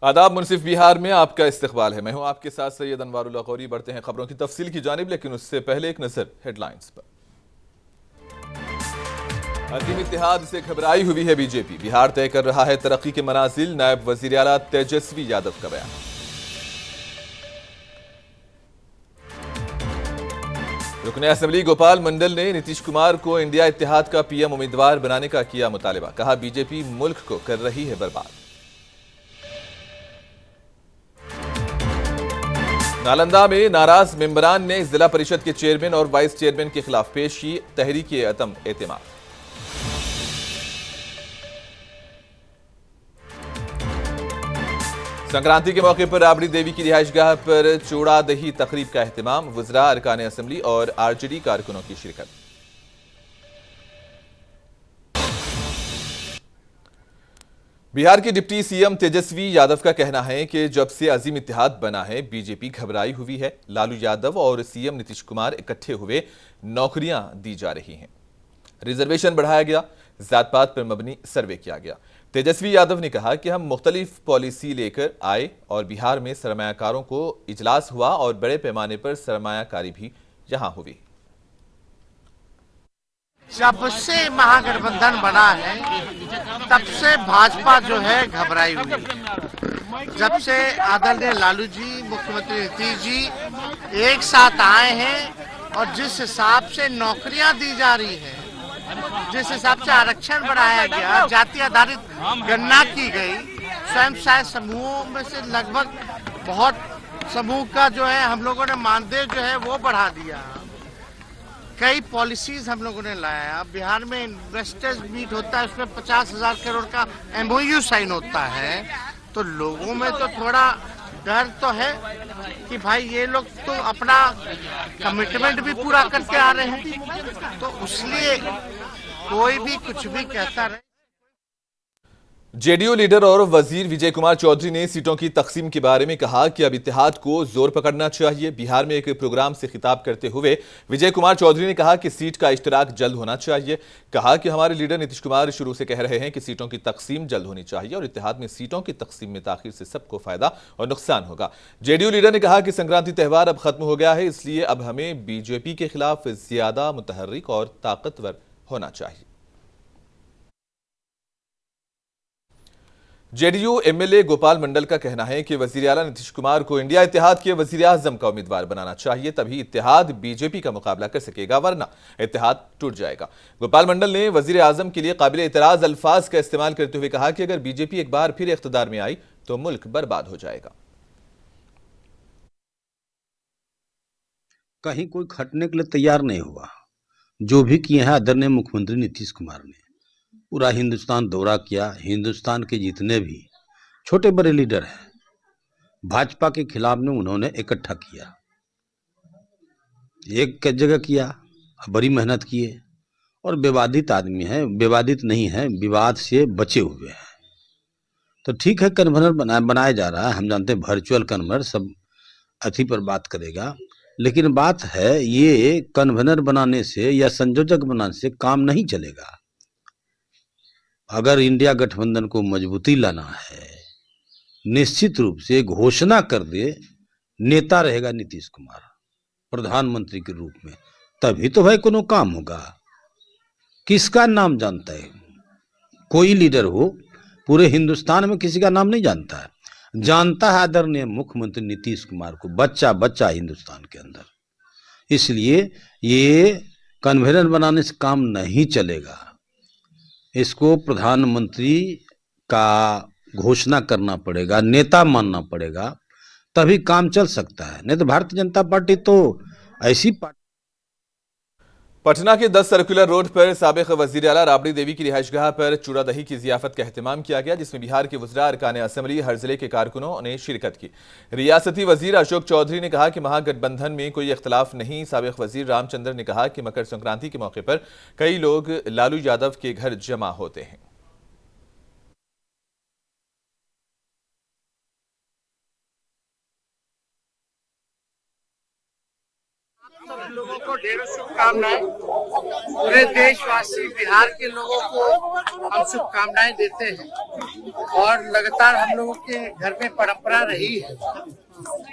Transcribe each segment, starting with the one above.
आदाब। मुनसिफ बिहार में आपका इस्तकबाल है। मैं हूं आपके साथ सैयद अनवारुल्लाह गौरी। बढ़ते हैं खबरों की तफसील की जानिब, लेकिन उससे पहले एक नजर हेडलाइंस पर। अजीम इत्तेहाद से घबराई हुई है बीजेपी, बिहार तय कर रहा है तरक्की के मनाजिल, नायब वजीर आला तेजस्वी यादव का बयान। रुकने असेंबली गोपाल मंडल ने नीतीश कुमार को इंडिया इत्तेहाद का पीएम उम्मीदवार बनाने का किया मुतालिबा, कहा बीजेपी मुल्क को कर रही है बर्बाद। नालंदा में नाराज मेंबरान ने जिला परिषद के चेयरमैन और वाइस चेयरमैन के खिलाफ पेश की तहरीक अदम एतमाद। संक्रांति के मौके पर राबड़ी देवी की रिहाइशगाह पर चूड़ा दही तकरीब का एहतमाम, वुज़रा, अरकान असेंबली और आरजेडी कारकुनों की शिरकत। बिहार के डिप्टी सीएम तेजस्वी यादव का कहना है कि जब से अजीम इत्तेहाद बना है बीजेपी घबराई हुई है। लालू यादव और सीएम नीतीश कुमार इकट्ठे हुए नौकरियां दी जा रही हैं, रिजर्वेशन बढ़ाया गया, जात पात पर मबनी सर्वे किया गया। तेजस्वी यादव ने कहा कि हम मुख्तलिफ पॉलिसी लेकर आए और बिहार में सरमायाकारों को इजलास हुआ और बड़े पैमाने पर सरमायाकारी भी यहां हुई। जब से महागठबंधन बना है तब से भाजपा जो है घबराई हुई है। जब से आदरणीय लालू जी, मुख्यमंत्री नीतीश जी एक साथ आए हैं और जिस हिसाब से नौकरियां दी जा रही है, जिस हिसाब से आरक्षण बढ़ाया गया, जाति आधारित गणना की गई, स्वयं सहायता समूहों में से लगभग बहुत समूह का जो है हम लोगों ने मानदेय जो है वो बढ़ा दिया। कई पॉलिसीज हम लोगों ने लाया। बिहार में इन्वेस्टर्स मीट होता है, उसमें 50,000 करोड़ का एमओयू साइन होता है, तो लोगों में तो थोड़ा डर तो है कि भाई ये लोग तो अपना कमिटमेंट भी पूरा करके आ रहे हैं, तो इसलिए कोई भी कुछ भी कहता रहे। जेडीयू लीडर और वजीर विजय कुमार चौधरी ने सीटों की तकसीम के बारे में कहा कि अब इत्तेहाद को जोर पकड़ना चाहिए। बिहार में एक प्रोग्राम से खिताब करते हुए विजय कुमार चौधरी ने कहा कि सीट का इश्तराक जल्द होना चाहिए। कहा कि हमारे लीडर नीतीश कुमार शुरू से कह रहे हैं कि सीटों की तकसीम जल्द होनी चाहिए और इत्तेहाद में सीटों की तकसीम में ताखिर से सबको फायदा और नुकसान होगा। जेडीयू लीडर ने कहा कि संक्रांति त्यौहार अब खत्म हो गया है, इसलिए अब हमें बीजेपी के खिलाफ ज्यादा मुतहर्रिक और ताकतवर होना चाहिए। जेडीयू एमएलए गोपाल मंडल का कहना है कि वजीर आला नीतीश कुमार को इंडिया इत्तेहाद के वजीर आजम का उम्मीदवार बनाना चाहिए, तभी इत्तेहाद बीजेपी का मुकाबला कर सकेगा, वरना इत्तेहाद टूट जाएगा। गोपाल मंडल ने वजीर आजम के लिए काबिल एतराज अल्फाज का इस्तेमाल करते हुए कहा कि अगर बीजेपी एक बार फिर इख्तिदार में आई तो मुल्क बर्बाद हो जाएगा। कहीं कोई खटने के लिए तैयार नहीं हुआ। जो भी किए हैं आदरणीय मुख्यमंत्री नीतीश कुमार ने पूरा हिंदुस्तान दौरा किया। हिंदुस्तान के जितने भी छोटे बड़े लीडर हैं भाजपा के खिलाफ में उन्होंने इकट्ठा किया, एक जगह किया, बड़ी मेहनत किए और विवादित आदमी है, विवादित नहीं है, विवाद से बचे हुए हैं। तो ठीक है, कन्वेनर बनाया जा रहा है, हम जानते हैं वर्चुअल कन्वेनर सब अथी पर बात करेगा, लेकिन बात है ये कन्वेनर बनाने से या संयोजक बनाने से काम नहीं चलेगा। अगर इंडिया गठबंधन को मजबूती लाना है, निश्चित रूप से घोषणा कर दे नेता रहेगा नीतीश कुमार प्रधानमंत्री के रूप में, तभी तो भाई कोनो काम होगा। किसका नाम जानता है? कोई लीडर हो पूरे हिंदुस्तान में किसी का नाम नहीं जानता है। जानता है आदरणीय मुख्यमंत्री नीतीश कुमार को, बच्चा बच्चा हिंदुस्तान के अंदर। इसलिए ये कन्वेनर बनाने से काम नहीं चलेगा, इसको प्रधानमंत्री का घोषणा करना पड़ेगा, नेता मानना पड़ेगा, तभी काम चल सकता है। नहीं तो भारतीय जनता पार्टी तो ऐसी पार्टी। पटना के 10 सर्कुलर रोड पर साबिक वजीर आला राबड़ी देवी की रिहाइशगाह पर चूड़ा दही की जियाफत का एहतमाम किया गया, जिसमें बिहार के वुज़रा, अरकान असेंबली, हर जिले के कारकुनों ने शिरकत की। रियासती वजीर अशोक चौधरी ने कहा कि महागठबंधन में कोई इख्तलाफ नहीं। साबिक वजीर रामचंद्र ने कहा कि मकर संक्रांति के मौके पर कई लोग लालू यादव के घर जमा होते हैं। सब लोगों को ढेरों शुभकामनाएं। पूरे देशवासी बिहार के लोगों को हम शुभकामनाएं देते हैं और लगातार हम लोगों के घर में परंपरा रही है,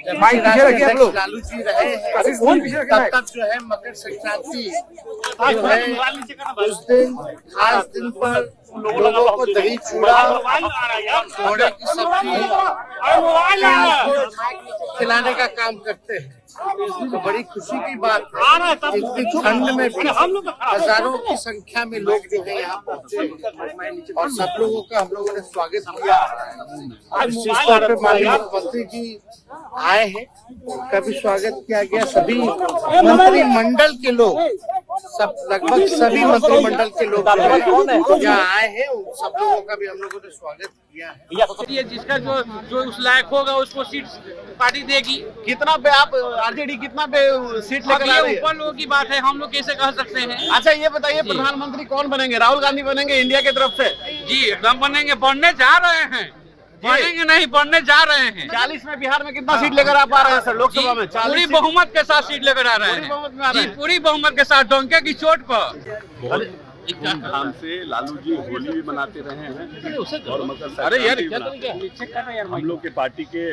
जब से लालू जी रहे हैं तब जो है मकर संक्रांति जो है उस दिन खास दिन पर लोगों को दही चूड़ा घोड़े की सब्जी खिलाने का काम करते हैं। तो बड़ी खुशी की बात है इतनी ठंड में भी हजारों की संख्या में लोग जो है यहाँ पहुंचे और सब लोगों का हम लोगों ने स्वागत किया। विशेष तौर पर माननीय मुख्यमंत्री जी आए हैं, उनका भी स्वागत किया गया। सभी मंत्रिमंडल के लोग, सब लगभग सभी मंत्रिमंडल के लोग यहाँ आए हैं, उन सब लोगों का भी हम लोगों ने स्वागत किया है। ये जिसका जो उस लायक होगा उसको सीट पार्टी देगी। कितना पे आप आरजेडी कितना पे सीट लेकर आ रही है? ऊपर लोगों की बात है, हम लोग कैसे कह सकते हैं। अच्छा ये बताइए प्रधानमंत्री कौन बनेंगे? राहुल गांधी बनेंगे इंडिया की तरफ से? जी एकदम बनेंगे, बनने जा रहे हैं, बनेंगे नहीं बनने जा रहे हैं। 40 में बिहार में कितना सीट लेकर आप आ रहे हैं सर लोकसभा में? पूरी बहुमत के साथ सीट लेकर आ रहे हैं, पूरी बहुमत के साथ डोंके की चोट पर। धूमधाम से लालू जी होली भी मनाते रहे हैं और मकर संक्रांति हम लोग के पार्टी के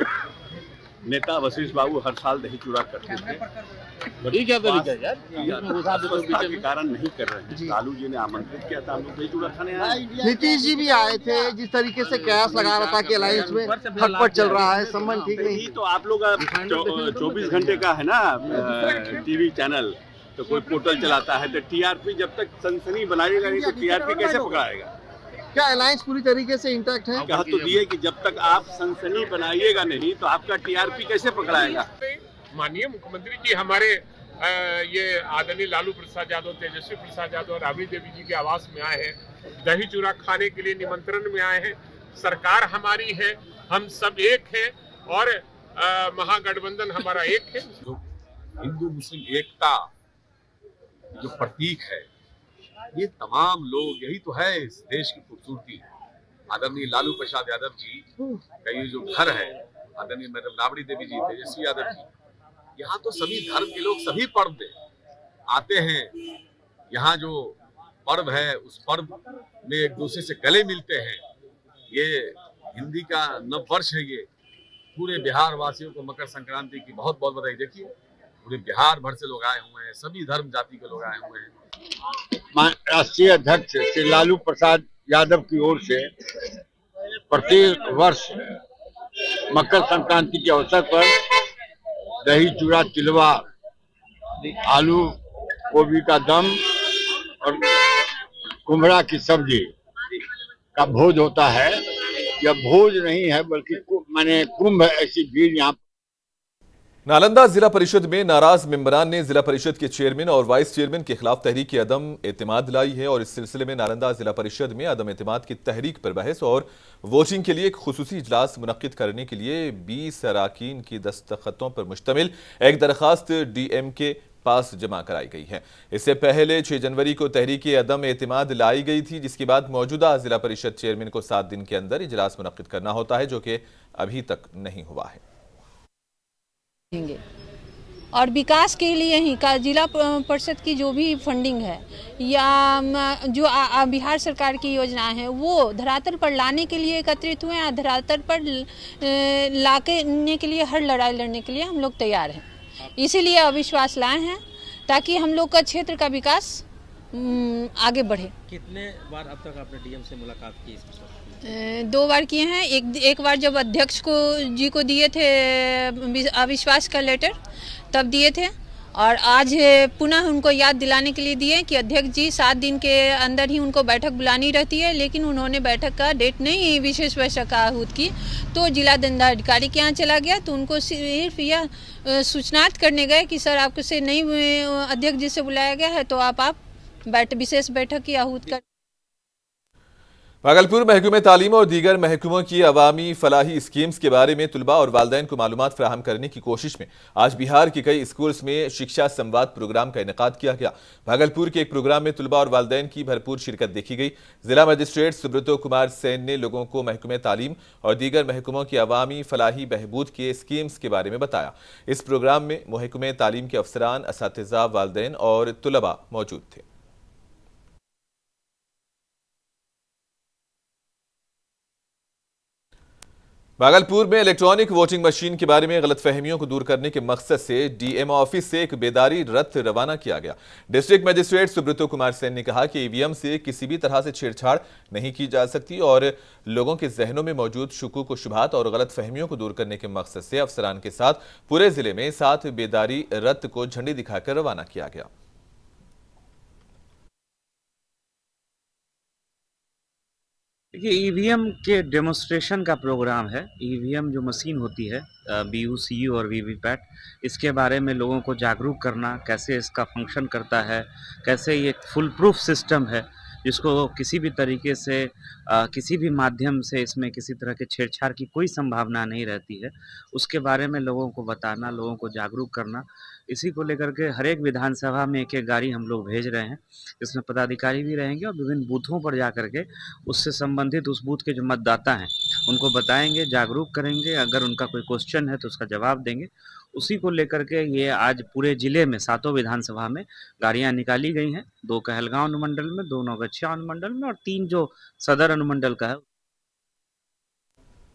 नेता वशिष्ठ बाबू हर साल दही चूड़ा करते थे। व्यवस्था के कारण नहीं कर रहे हैं। लालू जी ने आमंत्रित किया था, हम लोग दही चूड़ा खाने आए। नीतीश जी भी आए थे, जिस तरीके से कयास लगा रहा था कि अलायंस में खटपट चल रहा है, संबंध ठीक नहीं। तो आप लोग 24 घंटे का है ना टीवी चैनल, तो कोई पोर्टल चलाता है, तो टीआरपी जब तक सनसनी बनाएगा नहीं तो टीआरपी कैसे पकड़ाएगा? क्या अलायंस पूरी तरीके से इंटैक्ट है? कहा तो दिए कि जब तक आप सनसनी बनाइएगा नहीं तो आपका टीआरपी कैसे पकड़ाएगा? माननीय मुख्यमंत्री जी हमारे ये आदरणीय लालू प्रसाद यादव, तेजस्वी प्रसाद यादव और राबड़ी देवी जी के आवास में आए हैं, दही चूड़ा खाने के लिए निमंत्रण में आए हैं। सरकार हमारी है, हम सब एक हैं और महागठबंधन हमारा एक है। हिंदू मुस्लिम एकता जो प्रतीक है, ये तमाम लोग, यही तो है इस देश की खूबसूरती। आदरणीय लालू प्रसाद यादव जी का ये जो घर है, आदरणीय मैडम राबड़ी देवी जी, तेजस्वी यादव जी, यहाँ तो सभी धर्म के लोग सभी पर्व में आते हैं। यहाँ जो पर्व है उस पर्व में एक दूसरे से गले मिलते हैं। ये हिंदी का नव वर्ष है। ये पूरे बिहार वासियों को मकर संक्रांति की बहुत बहुत बधाई। देखिए पूरे बिहार भर से लोग आए हुए हैं, सभी धर्म जाति के लोग आए हुए हैं। राष्ट्रीय अध्यक्ष श्री लालू प्रसाद यादव की ओर से प्रति वर्ष मकर संक्रांति के अवसर पर दही चूड़ा तिलवा, आलू गोभी का दम और कुम्हड़ा की सब्जी का भोज होता है। यह भोज नहीं है बल्कि माने कुंभ ऐसी भीड़ यहाँ। नालंदा जिला परिषद में नाराज मेंबरान ने जिला परिषद के चेयरमैन और वाइस चेयरमैन के खिलाफ तहरीक अदम एतमाद लाई है और इस सिलसिले में नालंदा जिला परिषद में अदम एतमाद की तहरीक पर बहस और वोटिंग के लिए एक खुसूसी इजलास मुनक्किद करने के लिए 20 अराकीन की दस्तखतों पर मुश्तमिल एक दरखास्त डीएम के पास जमा कराई गई है। इससे पहले 6 जनवरी को तहरीक अदम एतमाद लाई गई थी, जिसके बाद मौजूदा जिला परिषद चेयरमैन को 7 दिन के अंदर इजलास मुनक्किद करना होता है, जो कि अभी तक नहीं हुआ है। और विकास के लिए ही का जिला परिषद की जो भी फंडिंग है या जो बिहार सरकार की योजनाएं हैं वो धरातल पर लाने के लिए एकत्रित हुए हैं। धरातल पर लाने के लिए हर लड़ाई लड़ने के लिए हम लोग तैयार हैं। इसीलिए अविश्वास लाए हैं ताकि हम लोग का क्षेत्र का विकास आगे बढ़े। कितने बार अब तक आपने डीएम से मुलाकात की? 2 बार किए हैं। एक बार जब अध्यक्ष जी को दिए थे अविश्वास का लेटर तब दिए थे और आज पुनः उनको याद दिलाने के लिए दिए कि अध्यक्ष जी 7 दिन के अंदर ही उनको बैठक बुलानी रहती है, लेकिन उन्होंने बैठक का डेट नहीं विशेष बैठक का आहूत की तो जिला दंडाधिकारी के यहाँ चला गया तो उनको सिर्फ यह सूचनार्थ करने गए कि सर आपको से नहीं अध्यक्ष जी से बुलाया गया है तो आप विशेष बैठक की आहूत कर। भागलपुर महकमे तालीम और दीगर महकमों की अवामी फलाही स्कीम्स के बारे में तुलबा और वालदैन को मालूमात फराहम करने की कोशिश में आज बिहार के कई स्कूल्स में शिक्षा संवाद प्रोग्राम का इनेकाद किया गया। भागलपुर के एक प्रोग्राम में तुलबा और वालदैन की भरपूर शिरकत देखी गई। जिला मजिस्ट्रेट सुब्रतो कुमार सेन ने लोगों को महकमे तालीम और दीगर महकमों की अवामी फलाही बहबूद के स्कीम्स के बारे में बताया। इस प्रोग्राम में महकमे तालीम के अफसरान, असातिज़ा, वालदैन और तुलबा मौजूद थे। भागलपुर में इलेक्ट्रॉनिक वोटिंग मशीन के बारे में गलतफहमियों को दूर करने के मकसद से डीएमओ ऑफिस से एक बेदारी रथ रवाना किया गया। डिस्ट्रिक्ट मजिस्ट्रेट सुब्रतो कुमार सेन ने कहा कि ईवीएम से किसी भी तरह से छेड़छाड़ नहीं की जा सकती और लोगों के जहनों में मौजूद शुकूक व शुबहात और गलतफहमियों को दूर करने के मकसद से अफसरान के साथ पूरे जिले में 7 बेदारी रथ को झंडी दिखाकर रवाना किया गया। देखिए, ईवीएम के डेमोन्स्ट्रेशन का प्रोग्राम है। ईवीएम जो मशीन होती है, बीयू, सीयू और वीवीपैट, इसके बारे में लोगों को जागरूक करना, कैसे इसका फंक्शन करता है, कैसे ये फुल प्रूफ सिस्टम है जिसको किसी भी तरीके से किसी भी माध्यम से इसमें किसी तरह के छेड़छाड़ की कोई संभावना नहीं रहती है, उसके बारे में लोगों को बताना, लोगों को जागरूक करना। इसी को लेकर के हर एक विधानसभा में एक-एक गाड़ी हम लोग भेज रहे हैं, इसमें पदाधिकारी भी रहेंगे और विभिन्न बूथों पर जा कर के उससे संबंधित उस बूथ के जो मतदाता हैं उनको बताएंगे, जागरूक करेंगे, अगर उनका कोई क्वेश्चन है तो उसका जवाब देंगे। उसी को लेकर के ये आज पूरे जिले में 7 विधानसभा में गाड़ियां निकाली गई हैं, 2 कहलगांव अनुमंडल में, 2 नौगछिया अनुमंडल में और 3 जो सदर अनुमंडल का है।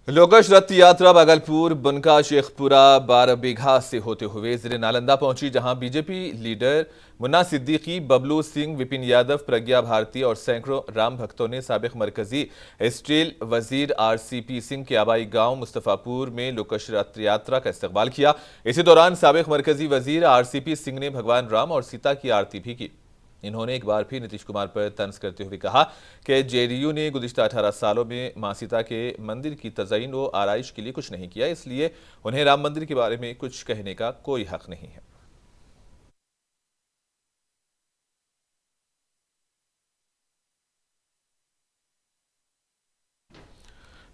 लोकश रथ यात्रा भागलपुर, बनका, शेखपुरा, बारबीघा से होते हुए जिले नालंदा पहुंची, जहां बीजेपी लीडर मुन्ना सिद्दीकी, बबलू सिंह, विपिन यादव, प्रज्ञा भारती और सैकड़ों राम भक्तों ने साबिक मरकजी स्टील वजीर आरसीपी सिंह के आबाई गांव मुस्तफापुर में लोकश रथ यात्रा का इस्तकबाल किया। इसी दौरान साबिक मरकजी वजीर आरसीपी सिंह ने भगवान राम और सीता की आरती भी की। इन्होंने एक बार फिर नीतीश कुमार पर तंज करते हुए कहा कि जेडीयू ने गुज़िश्ता 18 सालों में मां सीता के मंदिर की तज़यीन व आराइश के लिए कुछ नहीं किया, इसलिए उन्हें राम मंदिर के बारे में कुछ कहने का कोई हक नहीं है।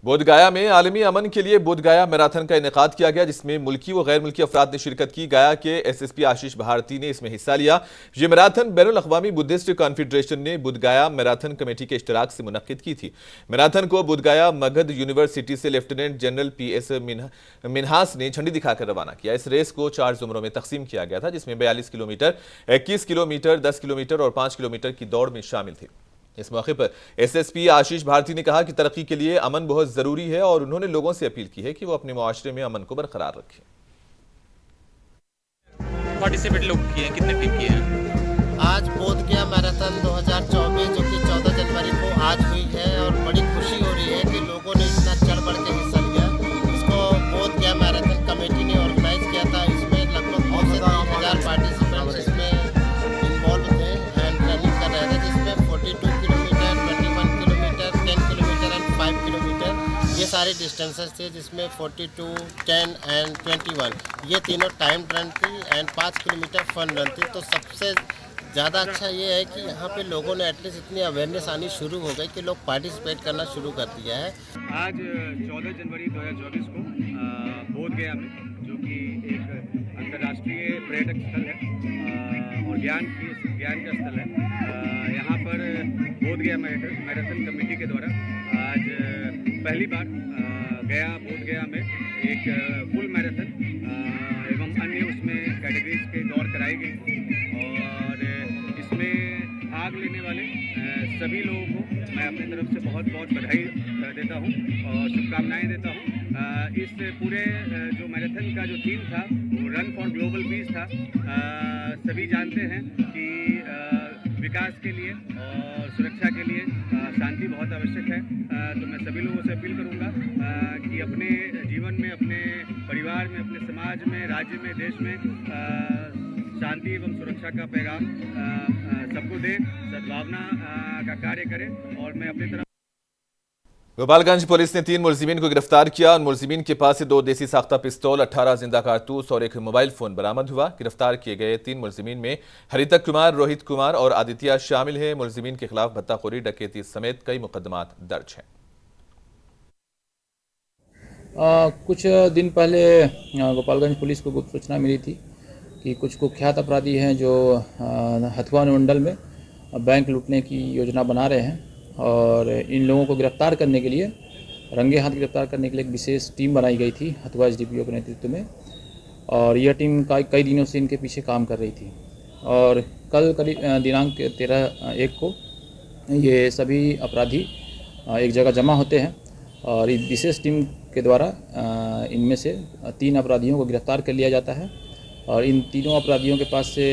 बोधगया में आलमी अमन के लिए बोधगया मैराथन का इनेकाद किया गया, जिसमें मुल्की व गैर मुल्की अफराद ने शिरकत की। गया के एसएसपी आशीष भारती ने इसमें हिस्सा लिया। ये मैराथन बैनुल अक़वामी बुद्धिस्ट कॉन्फेडरेशन ने बोधगया मैराथन कमेटी के इश्तराक से मुनक्किद की थी। मैराथन को बोधगया मगध यूनिवर्सिटी से लेफ्टिनेंट जनरल PS मिन्हास ने झंडी दिखाकर रवाना किया। इस रेस को 4 जुमरों में तकसीम किया गया था, जिसमें 42 किलोमीटर, 21 किलोमीटर, 10 किलोमीटर और 5 किलोमीटर की दौड़ में शामिल थे। इस मौके पर एसएसपी आशीष भारती ने कहा कि तरक्की के लिए अमन बहुत जरूरी है और उन्होंने लोगों से अपील की है कि वो अपने मुआशरे में अमन को बरकरार रखें। पार्टिसिपेट लोग किए, कितने टीम किए हैं? आज बोधगया मैराथन 2024 जो कि 14 जनवरी को आज हुई है और बड़ी खुशी हो रही है कि लोगों ने इतना चढ़ बढ़ के हिस्सा लिया। इसको बोधगया मैराथन कमेटी ने ऑर्गेनाइज किया था। इसमें लगभग 2 से 3,000 पार्टिसिपेंट्स इसमें इन्वॉल्व थे एंड रनिंग कर रहे थे, जिसमें 42 kilometre, 21 kilometre, 10 kilometre and 5 kilometre ये सारे डिस्टेंसेस थे, जिसमें 42, 10 एंड 21 ये तीनों टाइम रन थी एंड 5 किलोमीटर फन रन थी। तो सबसे ज़्यादा अच्छा ये है कि यहाँ पे लोगों ने एटलीस्ट इतनी अवेयरनेस आनी शुरू हो गई कि लोग पार्टिसिपेट करना शुरू कर दिया है। आज 14 जनवरी 2024 को बोधगया में, जो कि एक अंतर्राष्ट्रीय पर्यटक स्थल है और ज्ञान का स्थल है, यहाँ पर बोधगया मैराथन कमेटी के द्वारा आज पहली बार बोधगया में एक फुल मैराथन एवं अन्य उसमें कैटेगरीज के दौड़ कराई गई और इसमें भाग लेने वाले सभी लोगों को मैं अपनी तरफ से बहुत बहुत बधाई देता हूँ और शुभकामनाएं देता हूँ। इस पूरे जो मैराथन का जो थीम था वो रन फॉर ग्लोबल पीस था। सभी जानते हैं कि विकास के लिए और सुरक्षा के लिए शांति बहुत आवश्यक है। तो मैं सभी लोगों से अपील करूंगा कि अपने जीवन में, अपने परिवार में, अपने समाज में, राज्य में, देश में शांति एवं सुरक्षा का पैगाम सबको दें, सद्भावना का कार्य करें और मैं अपनी तरफ गोपालगंज पुलिस ने 3 मुलजिमीन को गिरफ्तार किया। उन मुलजिमीन के पास से 2 देसी साख्ता पिस्तौल, 18 जिंदा कारतूस और एक मोबाइल फोन बरामद हुआ। गिरफ्तार किए गए 3 मुलजिमीन में हरितक कुमार, रोहित कुमार और आदित्य शामिल हैं। मुलजिमीन के खिलाफ भत्ताखोरी, डकैती समेत कई मुकदमात दर्ज हैं। कुछ दिन पहले गोपालगंज पुलिस को गुप्त सूचना मिली थी कि कुछ कुख्यात अपराधी हैं जो हथुआ अनुमंडल में बैंक लूटने की योजना बना रहे हैं और इन लोगों को गिरफ्तार करने के लिए, रंगे हाथ गिरफ्तार करने के लिए एक विशेष टीम बनाई गई थी हथुआ एसडीपीओ के नेतृत्व में। और यह टीम कई दिनों से इनके पीछे काम कर रही थी और कल करीब दिनांक 13/1 को ये सभी अपराधी एक जगह जमा होते हैं और इस विशेष टीम के द्वारा इनमें से 3 अपराधियों को गिरफ्तार कर लिया जाता है और इन तीनों अपराधियों के पास से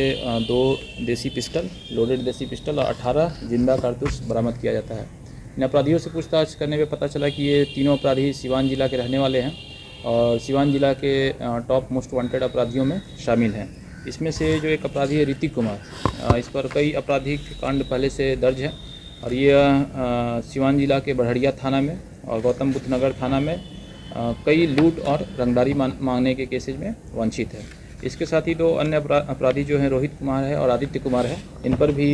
2 देसी पिस्टल, लोडेड देसी पिस्टल और 18 जिंदा कारतूस बरामद किया जाता है। इन अपराधियों से पूछताछ करने पे पता चला कि ये तीनों अपराधी सिवान जिला के रहने वाले हैं और सिवान जिला के टॉप मोस्ट वांटेड अपराधियों में शामिल हैं। इसमें से जो एक अपराधी है ऋतिक कुमार, इस पर कई आपराधिक कांड पहले से दर्ज हैं और ये सिवान जिला के बढ़िया थाना में और गौतम बुद्ध नगर थाना में कई लूट और रंगदारी मांगने के केसेज में वंचित है। इसके साथ ही 2 अन्य अपराधी जो हैं रोहित कुमार है और आदित्य कुमार है, इन पर भी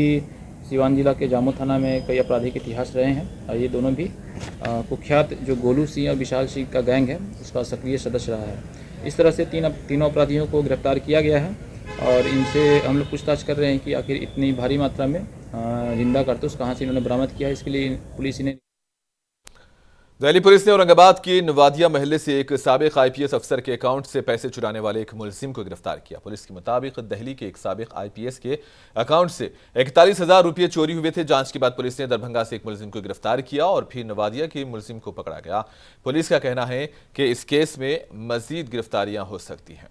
सिवान जिला के जामो थाना में कई आपराधिक इतिहास रहे हैं और ये दोनों भी कुख्यात जो गोलू सिंह और विशाल सिंह का गैंग है उसका सक्रिय सदस्य रहा है। इस तरह से तीनों अपराधियों को गिरफ्तार किया गया है और इनसे हम लोग पूछताछ कर रहे हैं कि आखिर इतनी भारी मात्रा में जिंदा कारतूस कहाँ से इन्होंने बरामद किया है। इसके लिए पुलिस ने दिल्ली पुलिस ने औरंगाबाद के नवादिया महल्ले से एक साबिक आईपीएस अफसर के अकाउंट से पैसे चुराने वाले एक मुलजिम को गिरफ्तार किया। पुलिस के मुताबिक दिल्ली के एक साबिक आईपीएस के अकाउंट से 41,000 रुपये चोरी हुए थे। जांच के बाद पुलिस ने दरभंगा से एक मुलजिम को गिरफ्तार किया और फिर नवादिया के मुलजिम को पकड़ा गया। पुलिस का कहना है कि इस केस में मजीद गिरफ्तारियां हो सकती हैं।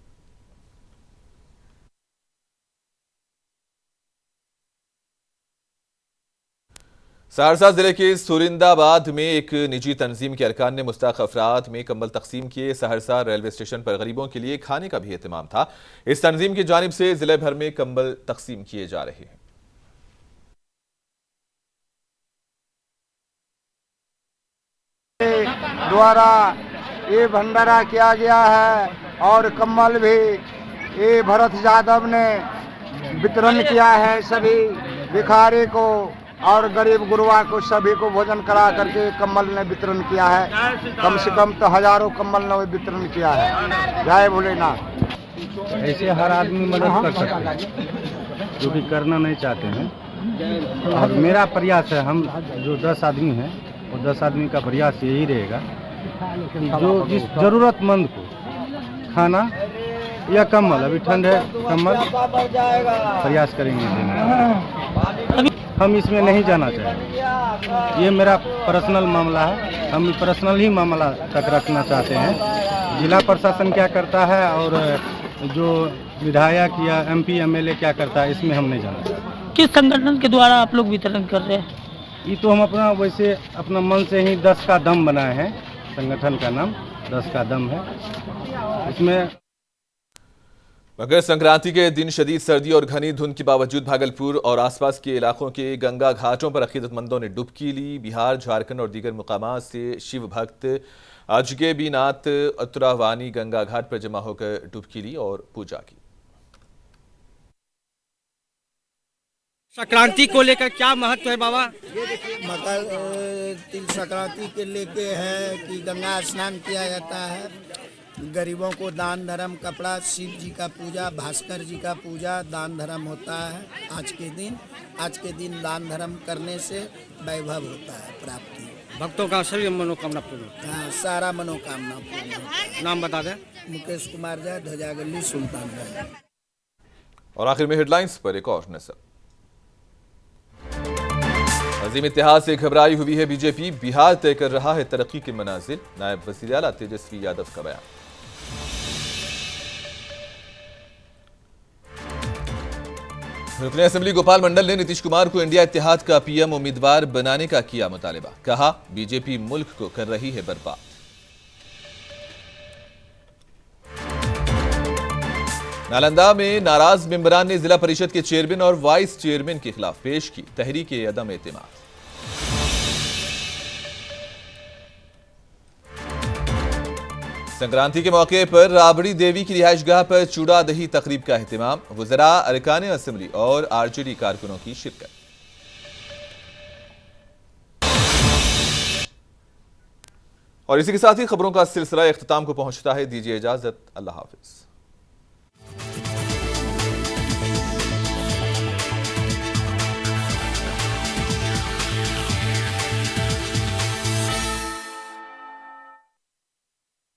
सहरसा जिले के सुरिंदाबाद में एक निजी तंजीम के अरकान ने मुस्तहक अफराद में कंबल तकसीम किए। सहरसा रेलवे स्टेशन पर गरीबों के लिए खाने का भी एहतमाम था। इस तंजीम की जानिब से जिले भर में कंबल तकसीम किए जा रहे हैं। द्वारा ये भंडारा किया गया है और कंबल भी ये भरत यादव ने वितरण किया है सभी भिखारी को और गरीब गुरबा को सभी को भोजन करा करके कंबल ने वितरण किया है। कम से कम तो हजारों कंबल ने वितरण किया है। जय भोलेनाथ। ऐसे हर आदमी मदद कर सकता है जो कि करना नहीं चाहते हैं और मेरा प्रयास है, हम जो 10 आदमी हैं वो 10 आदमी का प्रयास यही रहेगा कि जो जिस जरूरतमंद को खाना या कंबल, अभी ठंड है, कंबल प्रयास करेंगे देने। हम इसमें नहीं जाना चाहेंगे, ये मेरा पर्सनल मामला है, हम पर्सनल ही मामला तक रखना चाहते हैं। जिला प्रशासन क्या करता है और जो विधायक या एमपी एमएलए क्या करता है इसमें हम नहीं जाना चाहते। किस संगठन के द्वारा आप लोग वितरण कर रहे हैं? ये तो हम अपना वैसे अपना मन से ही 10 का दम बनाए हैं। संगठन का नाम 10 का दम है। इसमें मकर संक्रांति के दिन शदीद सर्दी और घनी धुंध के बावजूद भागलपुर और आसपास के इलाकों के गंगा घाटों पर अकीदतमंदों ने डुबकी ली। बिहार, झारखंड और दीगर मुकामात से शिव भक्त अजगे बीनाथ उत्तरावानी गंगा घाट पर जमा होकर डुबकी ली और पूजा की। संक्रांति को लेकर क्या महत्व है बाबा? मकर तिल संक्रांति के लेके है कि गंगा स्नान किया जाता है, गरीबों को दान धर्म, कपड़ा, शिव जी का पूजा, भास्कर जी का पूजा, दान धर्म होता है। आज के दिन दान धर्म करने से वैभव होता है, प्राप्ति। भक्तों का सभी मनोकामना पूर्ण होता है। हाँ, सारा मनोकामना पूर्ण होता है। नाम बता दें। मुकेश कुमार जय, ध्वजा गली, सुल्तानगंज। और आखिर में हेडलाइंस पर एक और नजर। अजीम इत्तेहाद से घबराई हुई है बीजेपी, बिहार तय कर रहा है तरक्की के मनाजिल। नायब वज़ीर आला तेजस्वी यादव का बयान। रुकने असेंबली गोपाल मंडल ने नीतीश कुमार को इंडिया इत्तेहाद का पीएम उम्मीदवार बनाने का किया मुतालिबा। कहा, बीजेपी मुल्क को कर रही है बर्बाद। नालंदा में नाराज मेंबरान ने जिला परिषद के चेयरमैन और वाइस चेयरमैन के खिलाफ पेश की तहरीक-ए-अदम एतमाद। संक्रांति के मौके पर राबड़ी देवी की रिहाइशगाह पर चूड़ा दही तकरीब का एहतमाम, वज़रा, अरकान असेंबली और आरजेडी कारकुनों की शिरकत। और इसी के साथ ही खबरों का सिलसिला इख्तिताम को पहुंचता है। दीजिए इजाजत, अल्लाह हाफिज।